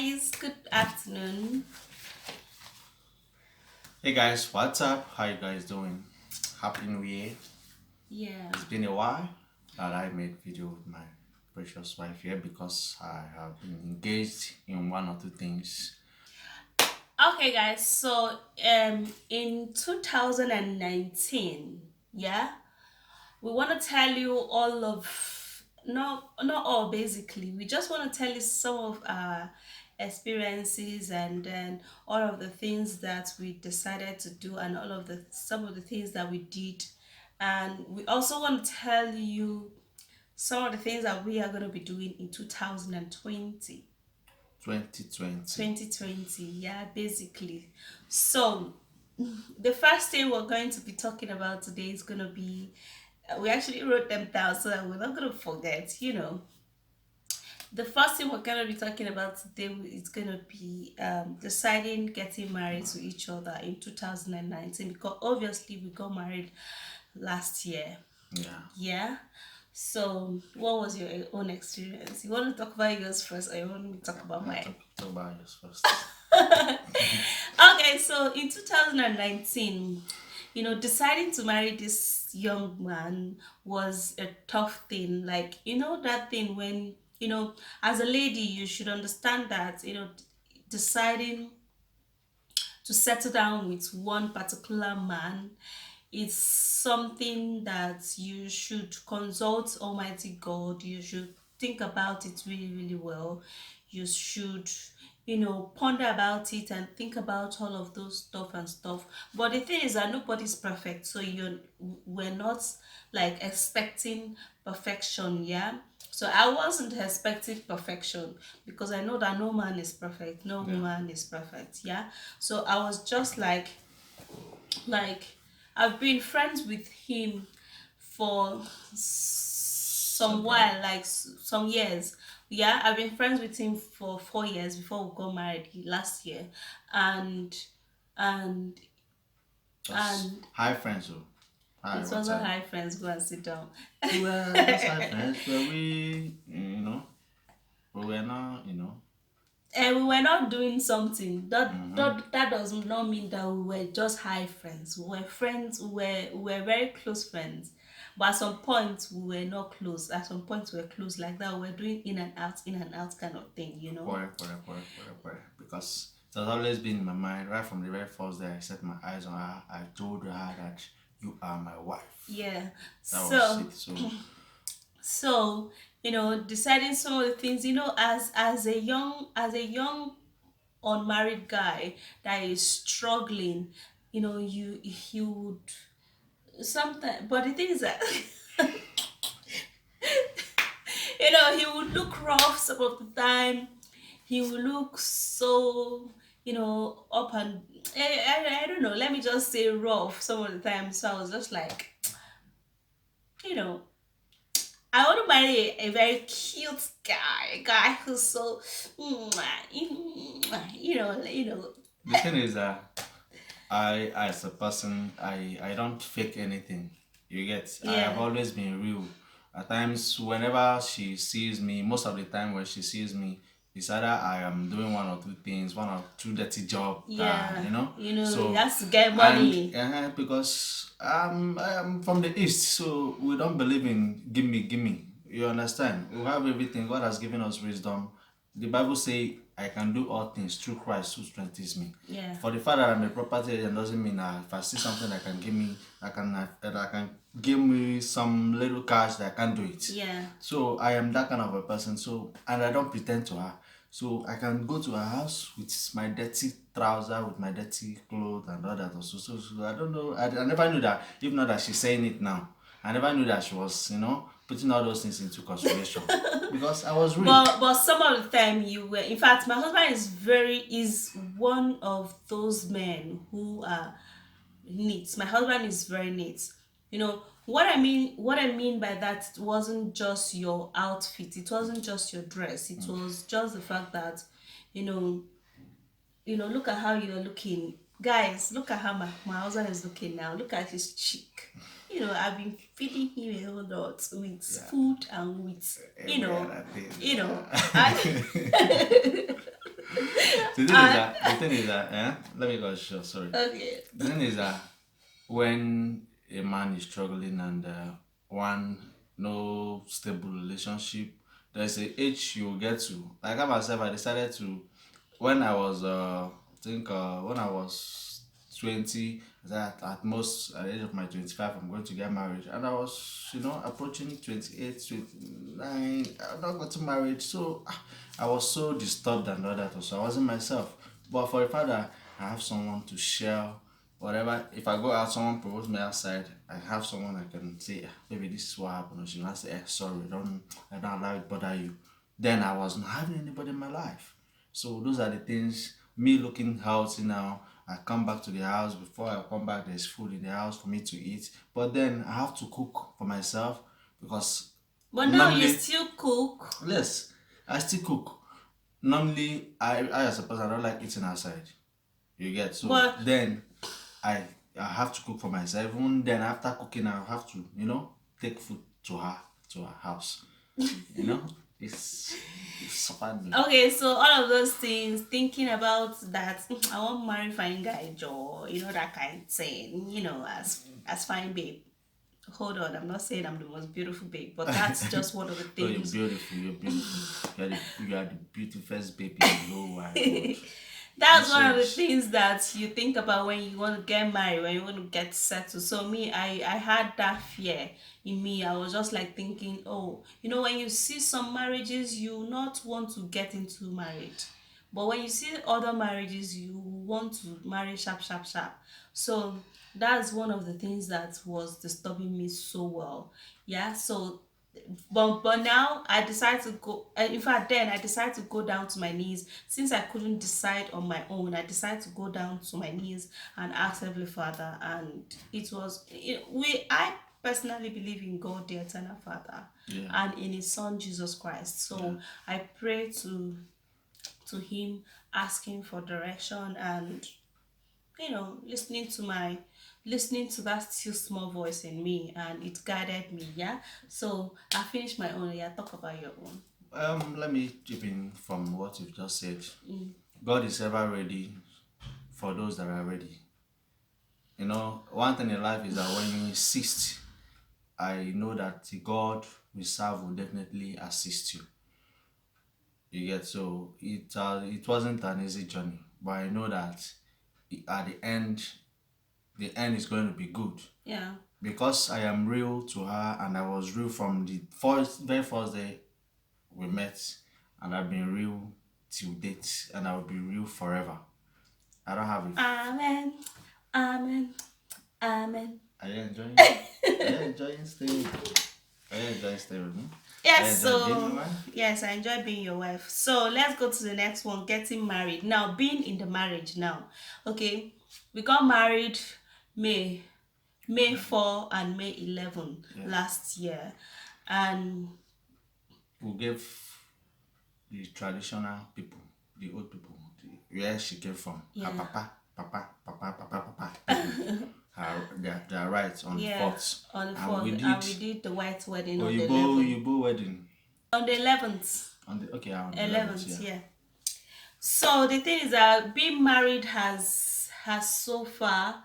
guys, good afternoon. Hey guys, what's up? How you guys doing? Happy New Year. Yeah. It's been a while that I made video with my precious wife here because I have been engaged in one or two things. Okay, guys. So, in 2019, yeah, we want to tell you all of not all basically. We just want to tell you some of our experiences and then all of the things that we decided to do and all of the some of the things that we did, and we also want to tell you some of the things that we are going to be doing in 2020. 2020. 2020, yeah, basically. So the first thing we're going to be talking about today is going to be we actually wrote them down so that we're not going to forget. The first thing we're going to be talking about today is going to be deciding getting married to each other in 2019, because obviously we got married last year. Yeah. Yeah. So, what was your own experience? You want to talk about yours first, or you want me to talk about Yeah, mine? talk about yours first. Okay, so in 2019, deciding to marry this young man was a tough thing. Like, that thing when, as a lady, you should understand that, deciding to settle down with one particular man, it's something that you should consult Almighty God. You should think about it really, really well. You should, ponder about it and think about all of those stuff and stuff. But the thing is that nobody's perfect, so we're not like expecting perfection, yeah. So I wasn't expecting perfection because I know that no man is perfect, no Yeah. woman is perfect, yeah. So I was just like I've been friends with him for some Several. while, like some years. Yeah, I've been friends with him for 4 years before we got married last year, and and Just and hi friends. Oh. Hi, it what's wasn't up? high friends. Go and sit down. Well, just hi friends, but but we're not. And we were not doing something. That Mm-hmm. that that does not mean that we were just high friends. We were friends. We were very close friends. But at some point we were not close. At some point we were close like that. We were doing in and out kind of thing. Correct. Because it has always been in my mind right from the very first day I set my eyes on her. I told her that you are my wife. Yeah. That was So it. So deciding some of the things, as a young unmarried guy that is struggling, you would sometimes, but the thing is that he would look rough some of the time. He would look so, up and I don't know, let me just say rough some of the time. So I was just like, you know I want to marry a very cute guy, a guy who's so, the thing is that I as a person I don't fake anything. You get I have yeah, always been real. At times whenever she sees me, most of the time when she sees me, it's either I am doing one or two things, one or two dirty job, yeah, he So has to get and money. because I am from the east, so we don't believe in gimme. You understand? We have everything. God has given us wisdom. The Bible say I can do all things through Christ who strengthens me. Yeah, For the fact that I'm a property agent doesn't mean that if I see something that can give me, that can give me some little cash that I can do it. yeah, So I am that kind of a person. So and I don't pretend to her. So I can go to her house with my dirty trouser, with my dirty clothes and all that also. So I don't know. I never knew that. If not that she's saying it now, I never knew that she was, putting all those things into consideration because I was real. but some of the time you were. In fact, my husband is one of those men who are neat. My husband is very neat. What I mean by that, it wasn't just your outfit, it wasn't just your dress, it was just the fact that, you know, look at how you're looking. Guys, look at how my husband is looking now. Look at his cheek. I've been feeding him a whole lot with Yeah. food and with, Every other thing. you know, Yeah. and Uh, the thing is that, let me go short, sorry. okay. The thing is that when a man is struggling and one no stable relationship, there's a age you get to. Like I myself, I decided to when I was I think when I was 20, that at most at the age of my 25 I'm going to get married, and I was approaching 28, 29. I'm not getting married, so I was so disturbed and all that. Also I wasn't myself, but for a fact that I have someone to share whatever. If I go out, someone propose me outside, I have someone I can say, maybe this is what happened, or she will say, sorry, I don't allow it bother you. Then I wasn't having anybody in my life. So those are the things. Me looking healthy now. I come back to the house. Before I come back, there's food in the house for me to eat. But then I have to cook for myself because But now you normally, still cook. yes, I still cook. Normally, I as a person, I don't like eating outside. You get, so But then I I have to cook for myself. Even then, after cooking, I have to take food to her house. You know, it's it's suffered me. okay, so all of those things, thinking about that, I want marry fine guy, Joe, that kind of thing, as fine babe. Hold on, I'm not saying I'm the most beautiful babe, but that's just one of the Oh, you're things. beautiful. You're beautiful. You are the beautifulest baby in the whole wide world. That's one of the Message. things that you think about when you want to get married, when you want to get settled. So me, I had that fear in me. I was just like thinking, oh, when you see some marriages, you not want to get into marriage. But when you see other marriages, you want to marry sharp, sharp, sharp. So that's one of the things that was disturbing me so well. Yeah, so but now I decided to go. In fact, then I decided to go down to my knees. Since I couldn't decide on my own, I decided to go down to my knees and ask Heavenly Father. And it was we. I personally believe in God, the Eternal Father, Yeah. and in His Son Jesus Christ. Yeah. So I pray to Him, asking for direction, and listening to that still small voice in me, and it guided me. Yeah, so I finished my own. Yeah, talk about your own. Let me chip in from what you've just said. God is ever ready for those that are ready. One thing in life is that when you insist, I know that the God we serve will definitely assist you. You get, so it wasn't an easy journey, but I know that at the end is going to be good Yeah. because I am real to her, and I was real from the very first day we met, and I've been real till date, and I will be real forever. I don't have it. Amen. Amen. Amen. Are you enjoying? Are you enjoying staying? Are you enjoying staying with me? Are you Yes, enjoying being so my wife? yes, I enjoy being your wife. So let's go to the next one, getting married. Now, being in the marriage now. Okay. We got married May May 4 and May 11 Yeah. last year. And We gave the traditional people, the old people, where she came from, her yeah. papa, people, their rights on the Yeah, fourth, on the and we 4th, did and we did the white wedding on the Oyibo 11th. Oyibo wedding On the 11th. on the on the 11th, 11th, yeah. yeah. So the thing is that being married has so far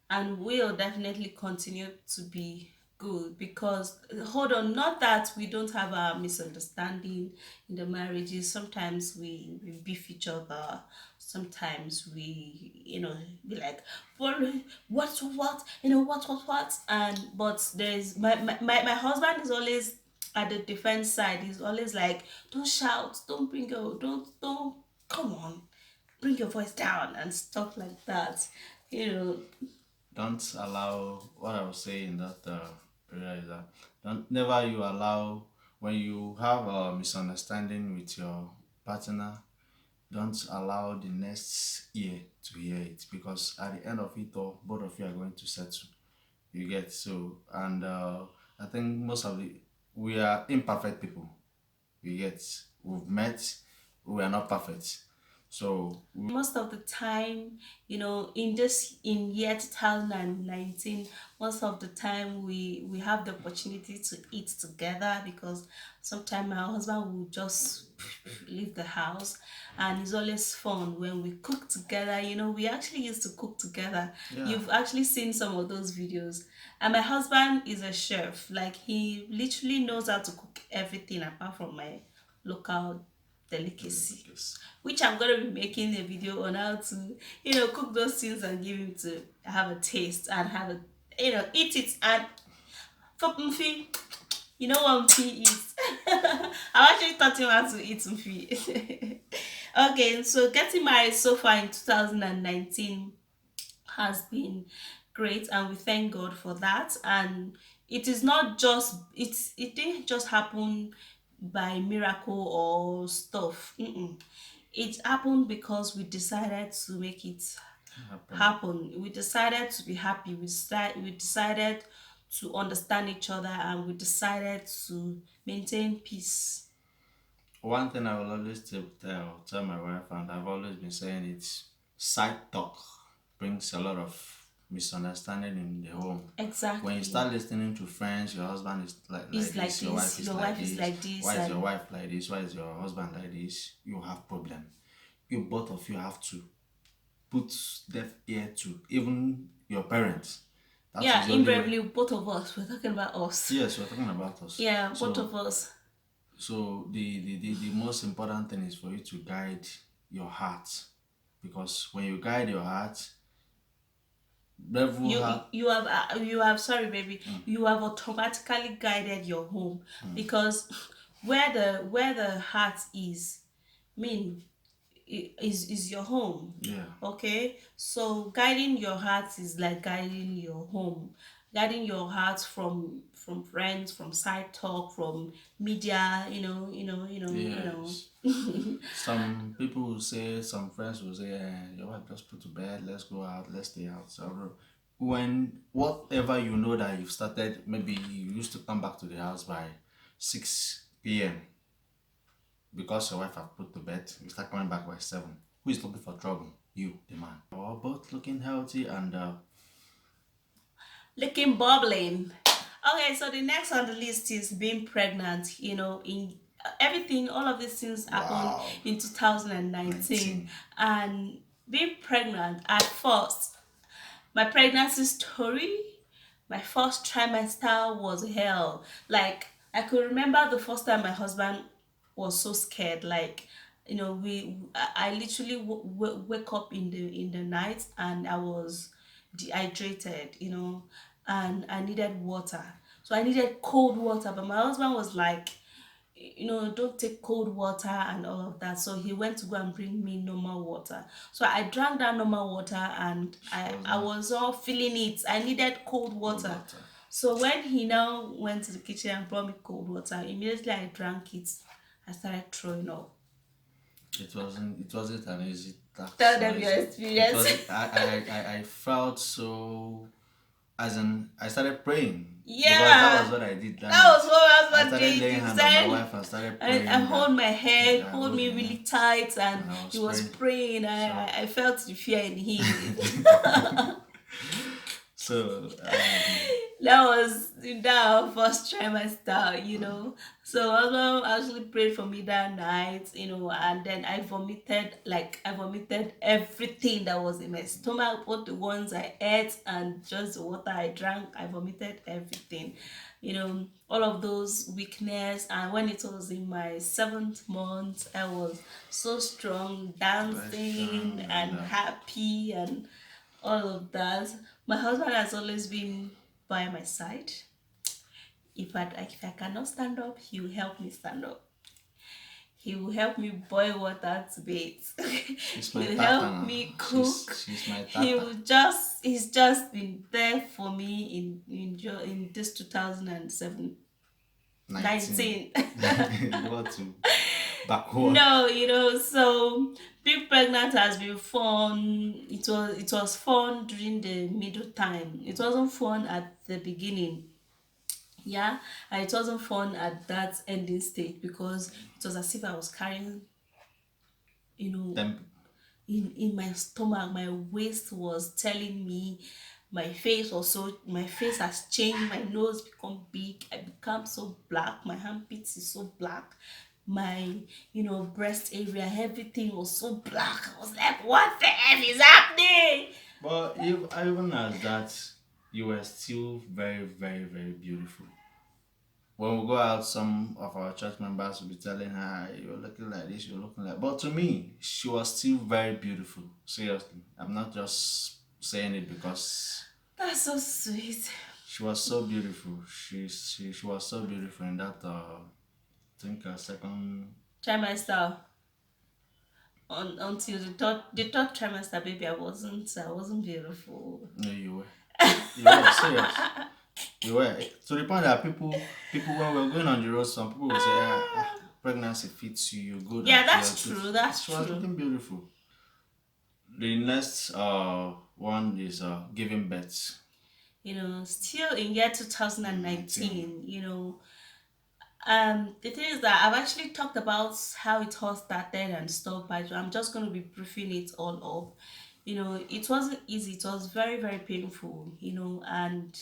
and will definitely continue to be good, because hold on, not that we don't have a misunderstanding in the marriages. Sometimes we beef each other. Sometimes we be like, what, and but there's my husband is always at the defense side. He's always like, don't shout, don't bring your don't come on, bring your voice down and stuff like that. you know Don't allow what I was saying in that area is that don't never you allow when you have a misunderstanding with your partner, don't allow the next ear to hear it, because at the end of it all, both of you are going to settle. You get, so, and I think most of the we are imperfect people. We get, we've met, we are not perfect. So Most of the time, in this in year 2019, most of the time we have the opportunity to eat together, because sometimes my husband will just leave the house, and it's always fun when we cook together. We actually used to cook together. yeah, You've actually seen some of those videos. And my husband is a chef. Like, he literally knows how to cook everything apart from my local delicacy, because which I'm gonna be making a video on how to, cook those things and give him to have a taste and have a, eat it. And for Mfi, you know what Mfi is. I've actually taught him how to eat Mfi. Okay, so getting married so far in 2019 has been great, and we thank God for that. And it is not just, it didn't just happen by miracle or stuff. It happened because we decided to make it happen. happen. We decided to be happy. We decided to understand each other, and we decided to maintain peace. One thing I will always tell my wife, and I've always been saying it, side talk brings a lot of misunderstanding in the home. When you Exactly. start listening to friends, your husband is like It's like this, your wife this. is Your like wife is this. like this, Why is your and wife like this? Why is your husband like this? You have problem. You both of you have to put deaf ear to even your parents. That is yeah, the only way. invariably, both of us. We're talking about us. Yes, we're talking about us. Yeah, both of So us. the most important thing is for you to guide your heart, because when you guide your heart, devil you heart. you have you have sorry baby, you have automatically guided your home, because where the heart is, mean, is your home. Yeah. Okay, so guiding your heart is like guiding your home, guiding your heart from friends, from side talk, from media, Yes. Some people will say, some friends will say, your wife just put to bed, let's go out, let's stay out. So when whatever you know that you've started, maybe you used to come back to the house by 6 p.m. because your wife have put to bed, you start coming back by 7. Who is looking for trouble? You, the man. We're both looking healthy and looking bubbling. Okay, so the next on the list is being pregnant. In everything, all of these things happened wow, in 2019. 19. And being pregnant at first, my pregnancy story, my first trimester was hell. Like, I could remember the first time my husband was so scared. Like, I literally wake up in the night, and I was dehydrated, and I needed water. So I needed cold water, but my husband was like, don't take cold water and all of that. So he went to go and bring me normal water. So I drank that normal water, and She I wasn't was all feeling it. I needed cold cold water. water. So when he now went to the kitchen and brought me cold water, immediately I drank it. I started throwing up. It wasn't an easy task Tell or them your easy. It experience. was I felt so, as in I started praying, because that was Yeah, what I did that that night. was what my I husband started did. laying He hand on my said, wife and started I praying hold that my head, I hold hold me my really hand tight, and and I was he was praying. praying. So I felt the fear in him. so That was that first trimester, So my husband actually prayed for me that night, and then I vomited everything that was in my stomach, both the ones I ate and just the water I drank. I vomited everything, all of those weakness. And when it was in my 7th month, I was so strong, very dancing strong and and happy and all of that. My husband has always been by my side. If I cannot stand up, he will help me stand up. He will help me boil water to bathe. she's He my will tata help now. me cook. She's my He tata. will just he's just been there for me in this 2007 19. 19. You want to backward. No, so being pregnant has been fun. It was fun during the middle time. It wasn't fun at the beginning. Yeah, and it wasn't fun at that ending stage, because it was as if I was carrying, you know, Temp. in my stomach. My waist was telling me, my face has changed, my nose become big, I become so black, my armpits is so black, my breast area, everything was so black. I was like, what the F is happening? But if even as that, you were still very, very, very beautiful. When we go out, some of our church members will be telling her, "You're looking like this, you're looking like." But to me, she was still very beautiful. Seriously, I'm not just saying it because That's so sweet. she was so beautiful. She was so beautiful in that. I think second. Trimester, until the third trimester, baby, I wasn't beautiful. No, you were. You were serious. You were to the point that people when we were going on the road, some people would say, "Pregnancy fits you. You're good Yeah, at your that's tooth." true. That's She was true. looking beautiful. The next one is giving birth. Still in year 19. 2019, the thing is that I've actually talked about how it all started and stuff, but I'm just going to be briefing it all up. It wasn't easy. It was very, very painful, and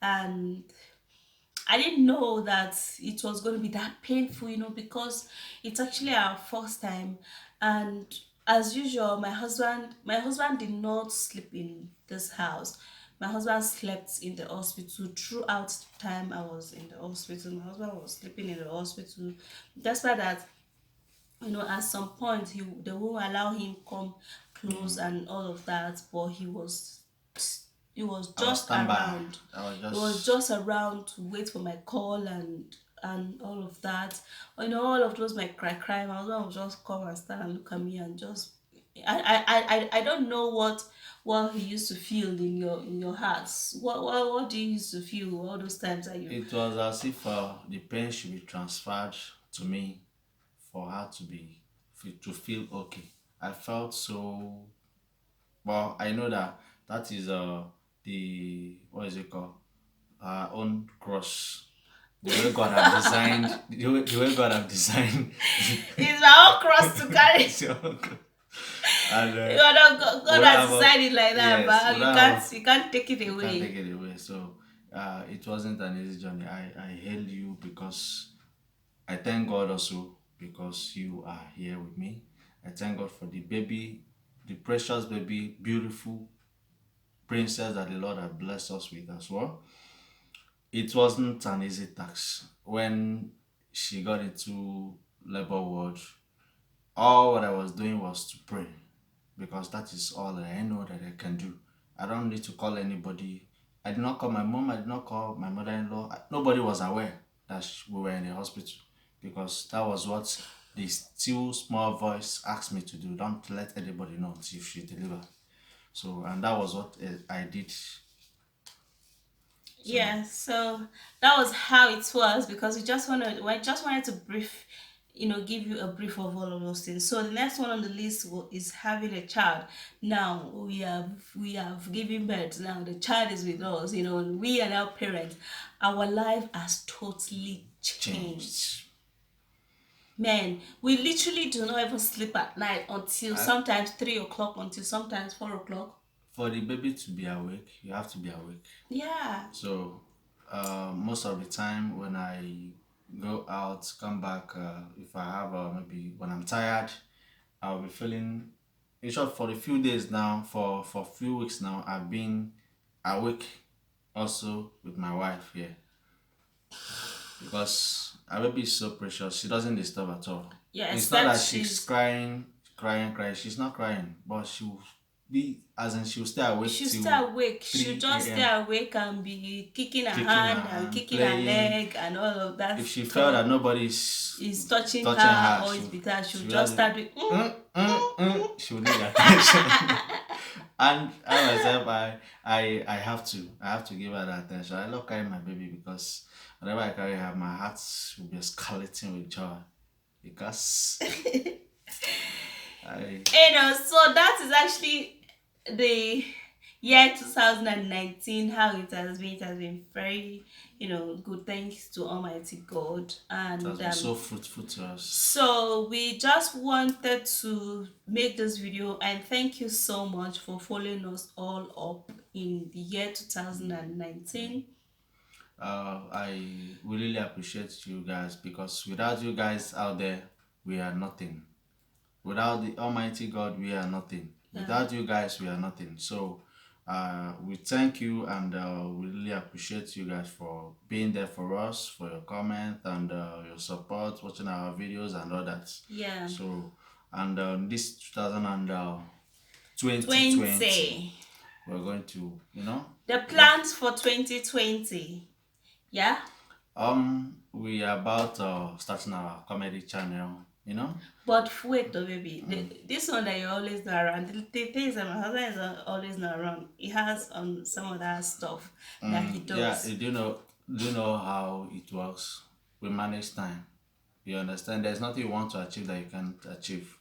I didn't know that it was going to be that painful, because it's actually our first time. And as usual, my husband did not sleep in this house. My husband slept in the hospital throughout the time I was in the hospital. My husband was sleeping in the hospital. Despite that, at some point they won't allow him come close Mm. and all of that, but he was I was just standby. around. I was He was just. just around to wait for my call and all of that. All of those my cry. My husband would just come and stand and look at me and just. I don't know what he used to feel in your hearts. What do you used to feel all those times that you. It was as if the pain should be transferred to me for her to feel okay. I felt so. Well, I know that that is the what is it called? Our own cross. The way God have designed, the way God have designed. It's my own cross to carry. It's your own cross. And God would I has have a, decided like that, yes, but would you I have can't you can't take it you can't take away. it away. So it wasn't an easy journey. I hail you because I thank God also because you are here with me. I thank God for the baby, the precious baby, beautiful princess that the Lord has blessed us with as well. It wasn't an easy task. When she got into labor ward, all what I was doing was to pray because that is all that I know that I can do. I don't need to call anybody. I did not call my mom. I did not call my mother-in-law. Nobody was aware that we were in the hospital because that was what the still small voice asked me to do. Don't let anybody know if she deliver. So, and that was what I did. So, Yeah, so that was how it was, because we just wanted to give you a brief of all of those things. So the next one on the list is having a child. Now we have given birth. Now the child is with us. We are now parents. Our life has totally changed. changed. Man, we literally do not even sleep at night until I, sometimes 3 o'clock, until sometimes 4 o'clock. for the baby to be awake, you have to be awake. Yeah. So, most of the time when I go out, come back, if I have maybe when I'm tired, I'll be feeling. In short, for a few days now, for a few weeks now, I've been awake also with my wife here because our baby is so precious. She doesn't disturb at all. Yeah, It's not except that she's she's crying. She's not crying, but she'll be as in she'll stay awake she'll stay till awake. She'll 3 just stay a.m. awake and be kicking her kicking her hand and hand, kicking her playing. leg and all of that If she felt stuff. that nobody's Is touching touching her her, or is with her. She'll she just will start with she will need attention. And I myself, I have to give her that attention. I love carrying my baby because whenever I carry her, my heart will be escalating with joy because I so that is actually the year 2019, how it has been very, good. Thanks to Almighty God. It has And been so fruitful to us. so we just wanted to make this video and thank you so much for following us all up in the year 2019. I really appreciate you guys because without you guys out there, we are nothing. Without the Almighty God, we are nothing. Yeah. Without you guys, we are nothing. So, we thank you and we really appreciate you guys for being there for us, for your comment and your support, watching our videos and all that. Yeah. So, and this 2020, 20. we're going to, The plans for 2020. Yeah. We are about starting our comedy channel. But wait though, baby. This one that you're always not around. The thing is that my husband is always not around. He has some of that stuff that he Yeah, does. do you know how it works? We manage time. You understand? There's nothing you want to achieve that you can't achieve.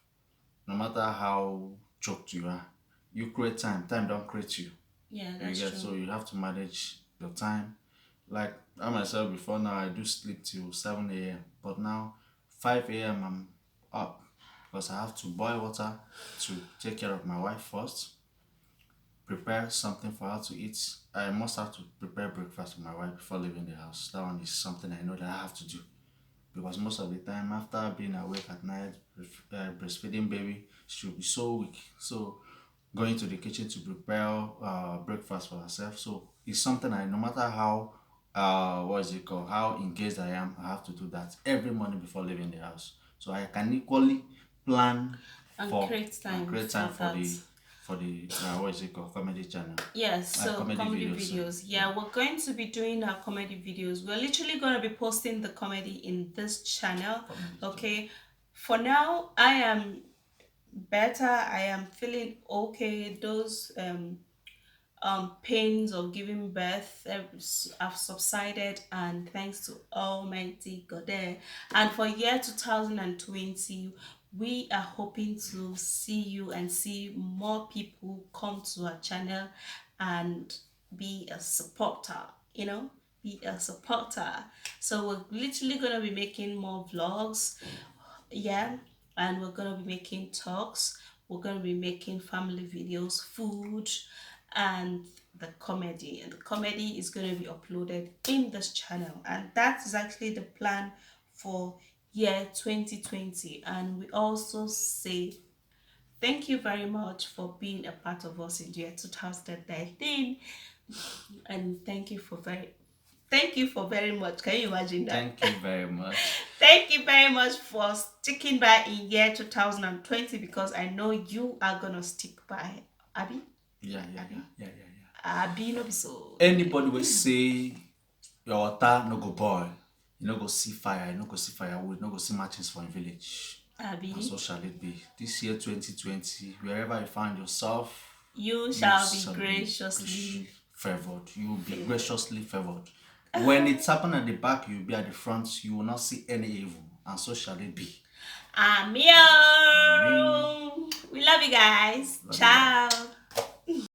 No matter how choked you are, you create time. Time don't create you. Yeah, You that's get true. so you have to manage your time. Like I myself before now, I do sleep till 7 a.m. But now 5 a.m. I'm up because I have to boil water to take care of my wife first, prepare something for her to eat. I must have to prepare breakfast for my wife before leaving the house. That one is something I know that I have to do because most of the time after being awake at night, breastfeeding baby, she'll be so weak. So going to the kitchen to prepare breakfast for herself. So it's something I, no matter how what is it called, how engaged I am, I have to do that every morning before leaving the house. So I can equally plan And for create and time create for time for that. the what is it called, comedy channel. Yes, so Comedy comedy videos. videos. Yeah, we're going to be doing our comedy videos. We're literally going to be posting the comedy in this channel. Okay. For now, I am better. I am feeling okay. Those pains of giving birth have subsided, and thanks to Almighty God there. And for year 2020, we are hoping to see you and see more people come to our channel and be a supporter, be a supporter. So we're literally gonna be making more vlogs, yeah, and we're gonna be making talks, we're gonna be making family videos, food, and the comedy is going to be uploaded in this channel, and that is actually the plan for year 2020. And we also say thank you very much for being a part of us in the year 2019, and thank you for very much. Can you imagine that? Thank you very much. Thank you very much for sticking by in year 2020, because I know you are gonna stick by. Abby? Yeah. Abby no be so. Anybody will say your water no go boil, you no go see fire, you no go see firewood, you no go see matches for a village. Abby, And so shall it be. This year 2020, wherever you find yourself, you shall be graciously favored. You will be graciously favored. When it's happened at the back, you'll be at the front. You will not see any evil. And so shall it be. Amen. We love you guys. Ciao.